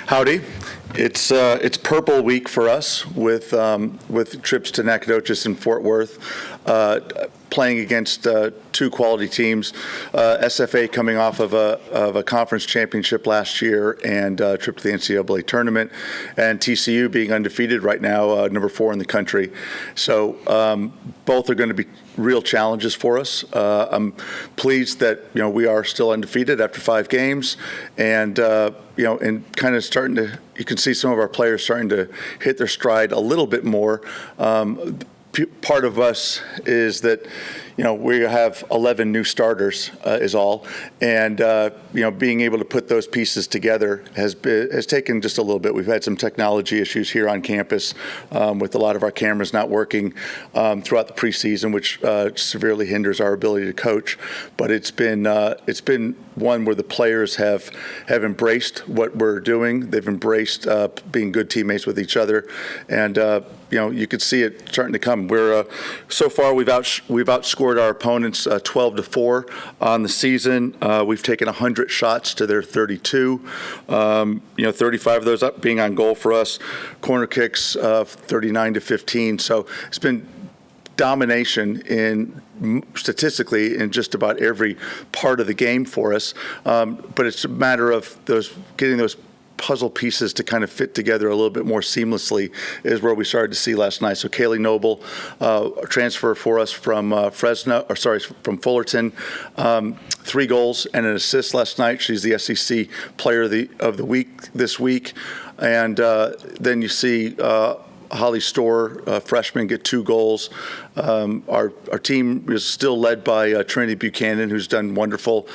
Howdy. It's Purple Week for us with trips to Nacogdoches and Fort Worth, playing against two quality teams. SFA coming off of a conference championship last year and a trip to the NCAA tournament, and TCU being undefeated right now, number 4 in the country. So both are going to be real challenges for us. I'm pleased that we are still undefeated after 5 games, and and kind of starting to. You can see some of our players starting to hit their stride a little bit more. Part of us is that we have 11 new starters is all, and being able to put those pieces together has taken just a little bit. We've had some technology issues here on campus with a lot of our cameras not working throughout the preseason, which severely hinders our ability to coach. But it's been one where the players have embraced what we're doing. They've embraced being good teammates with each other, and you could see it starting to come. We're so far we've outscored our opponents 12-4 on the season. We've taken 100 shots to their 32. 35 of those up being on goal for us. Corner kicks 39-15. So it's been domination statistically in just about every part of the game for us. But it's a matter of getting those puzzle pieces to kind of fit together a little bit more seamlessly is where we started to see last night. So Kaylee Noble, a transfer for us from from Fullerton, 3 goals and an assist last night. She's the SEC Player of the Week this week. And then you see Holly Storr, freshman, get 2 goals. Our team is still led by Trinity Buchanan, who's done wonderful.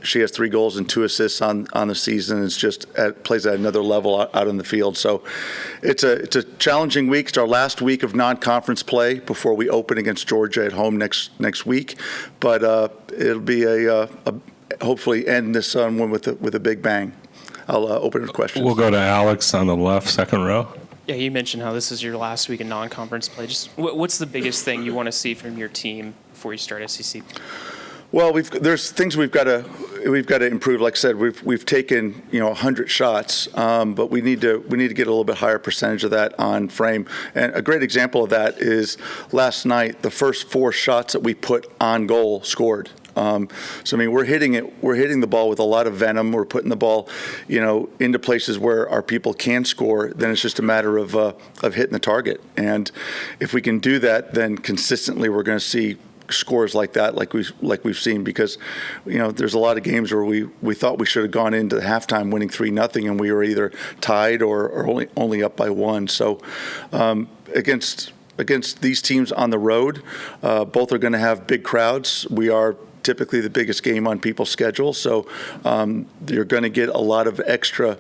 She has 3 goals and 2 assists on the season. It's just plays at another level out on the field. So it's a challenging week. It's our last week of non-conference play before we open against Georgia at home next week. But it'll be a hopefully end this one with a big bang. I'll open it to questions. We'll go to Alex on the left, second row. Yeah, you mentioned how this is your last week in non-conference play. Just what's the biggest thing you want to see from your team before you start SEC? Well, there's things we've got to improve. Like I said, we've taken 100 shots, but we need to get a little bit higher percentage of that on frame. And a great example of that is last night, the first 4 shots that we put on goal scored. So I mean, we're hitting the ball with a lot of venom. We're putting the ball, into places where our people can score. Then it's just a matter of hitting the target. And if we can do that, then consistently we're going to see scores like that, like we've seen, because there's a lot of games where we thought we should have gone into the halftime winning 3-0, and we were either tied or only up by 1. So against these teams on the road, both are going to have big crowds. We are typically the biggest game on people's schedule, so you're going to get a lot of extra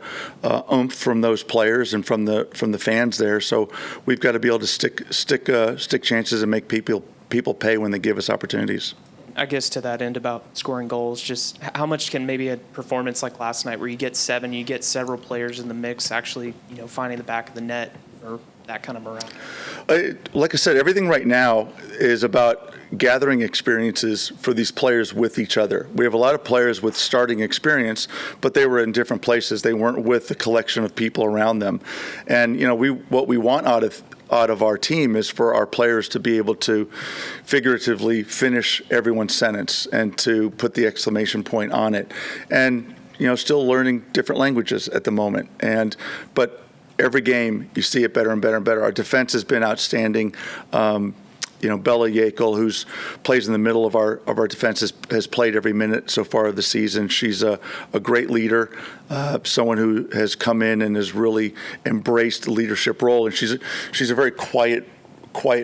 oomph from those players and from the fans there. So we've got to be able to stick chances and make people pay when they give us opportunities. I guess to that end about scoring goals, just how much can maybe a performance like last night, where you get 7, you get several players in the mix, actually finding the back of the net or that kind of morale? Like I said, everything right now is about gathering experiences for these players with each other. We have a lot of players with starting experience, but they were in different places. They weren't with the collection of people around them. And what we want out of our team is for our players to be able to figuratively finish everyone's sentence and to put the exclamation point on it. And still learning different languages at the moment. But every game, you see it better and better and better. Our defense has been outstanding. Bella Yakel, who plays in the middle of our defense, has played every minute so far of the season. She's a great leader, someone who has come in and has really embraced the leadership role. And she's a very quiet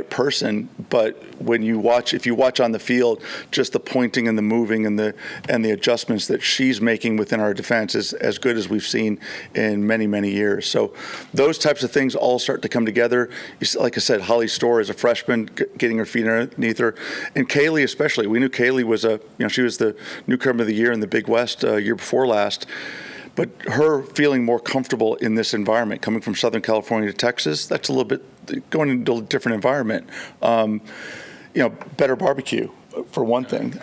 person, but if you watch on the field, just the pointing and the moving and the adjustments that she's making within our defense is as good as we've seen in many, many years. So those types of things all start to come together. Like I said, Holly Storr is a freshman, getting her feet underneath her, and Kaylee especially. We knew Kaylee was she was the newcomer of the year in the Big West year before last. But her feeling more comfortable in this environment, coming from Southern California to Texas, that's a little bit going into a different environment. Better barbecue, for one thing.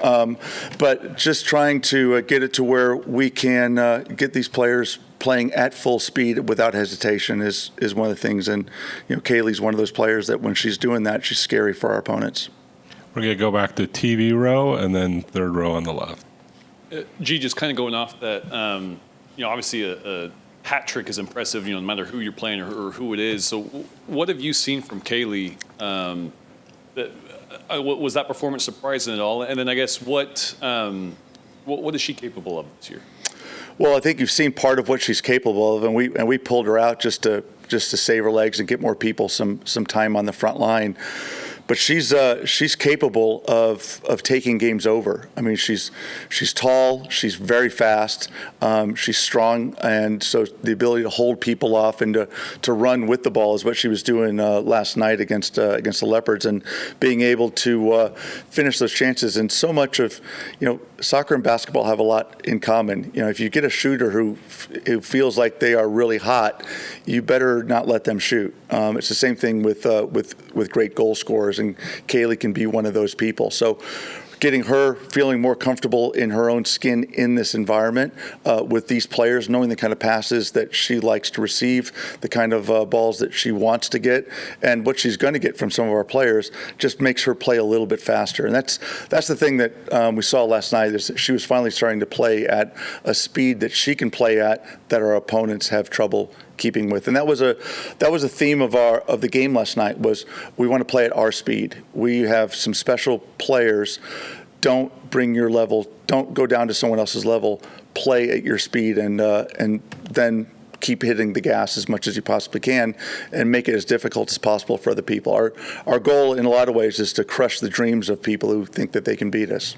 But just trying to get it to where we can get these players playing at full speed without hesitation is one of the things. And, Kaylee's one of those players that when she's doing that, she's scary for our opponents. We're going to go back to TV row and then third row on the left. G, just kind of going off that, obviously a hat trick is impressive, no matter who you're playing or who it is. So what have you seen from Kaylee? Was that performance surprising at all? And then I guess what is she capable of this year? Well, I think you've seen part of what she's capable of, and we pulled her out just to save her legs and get more people some time on the front line. But she's capable of taking games over. I mean, she's tall, she's very fast, she's strong, and so the ability to hold people off and to run with the ball is what she was doing last night against the Leopards, and being able to finish those chances. And so much of soccer and basketball have a lot in common. If you get a shooter who feels like they are really hot, you better not let them shoot. It's the same thing with great goal scorers, and Kaylee can be one of those people. So getting her feeling more comfortable in her own skin in this environment with these players, knowing the kind of passes that she likes to receive, the kind of balls that she wants to get, and what she's going to get from some of our players just makes her play a little bit faster. And that's the thing that we saw last night, is that she was finally starting to play at a speed that she can play at that our opponents have trouble keeping with. And that was a theme of the game last night, was we want to play at our speed. We have some special players. Don't bring your level, don't go down to someone else's level, play at your speed, and then keep hitting the gas as much as you possibly can and make it as difficult as possible for other people. Our goal in a lot of ways is to crush the dreams of people who think that they can beat us.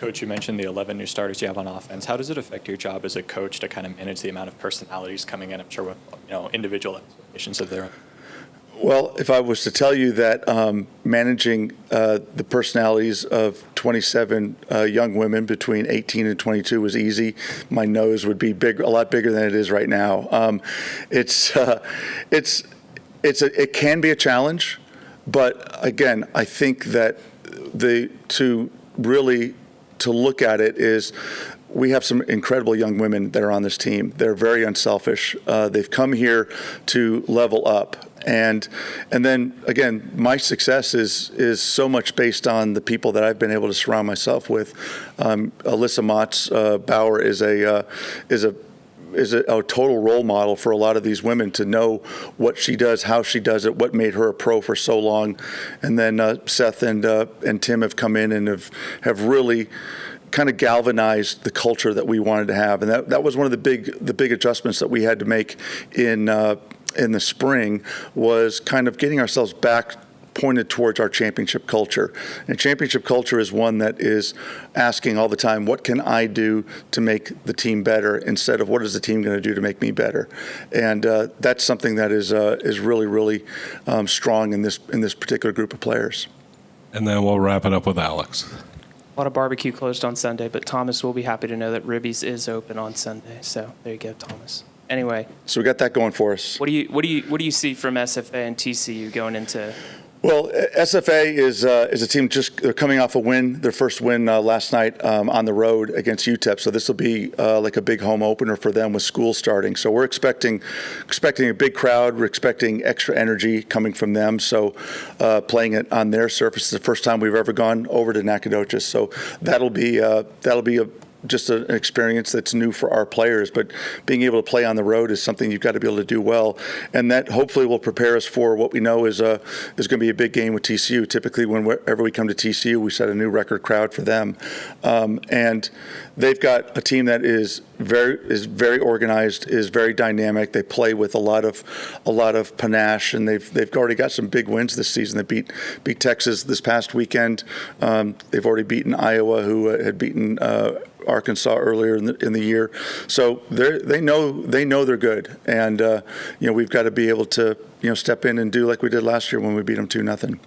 Coach, you mentioned the 11 new starters you have on offense. How does it affect your job as a coach to kind of manage the amount of personalities coming in, I'm sure with individual expectations of their own? Well, if I was to tell you that managing the personalities of 27 young women between 18 and 22 was easy, my nose would be a lot bigger than it is right now. It can be a challenge, but again, I think that to look at it is, we have some incredible young women that are on this team. They're very unselfish. They've come here to level up. And then, again, my success is so much based on the people that I've been able to surround myself with. Alyssa Motz Bauer is a total role model for a lot of these women, to know what she does, how she does it, what made her a pro for so long. And then Seth and Tim have come in and have really kind of galvanized the culture that we wanted to have. And that was one of the big adjustments that we had to make in the spring, was kind of getting ourselves back pointed towards our championship culture. And championship culture is one that is asking all the time, what can I do to make the team better, instead of what is the team going to do to make me better? And that's something that is really, really strong in this particular group of players. And then we'll wrap it up with Alex. A lot of barbecue closed on Sunday, but Thomas will be happy to know that Ribby's is open on Sunday. So there you go, Thomas. Anyway, So we got that going for us. what do you see from SFA and TCU going into? Well, SFA is a team they're coming off a win, their first win last night on the road against UTEP. So this will be like a big home opener for them with school starting. So we're expecting a big crowd. We're expecting extra energy coming from them. So playing it on their surface is the first time we've ever gone over to Nacogdoches. So that'll be just an experience that's new for our players, but being able to play on the road is something you've got to be able to do well, and that hopefully will prepare us for what we know is going to be a big game with TCU. Typically, whenever we come to TCU, we set a new record crowd for them, and they've got a team that is very organized, is very dynamic. They play with a lot of panache, and they've already got some big wins this season. They beat Texas this past weekend. They've already beaten Iowa, who had beaten Arkansas earlier in the year. So they know they're good, and we've got to be able to step in and do like we did last year when we beat them 2-0.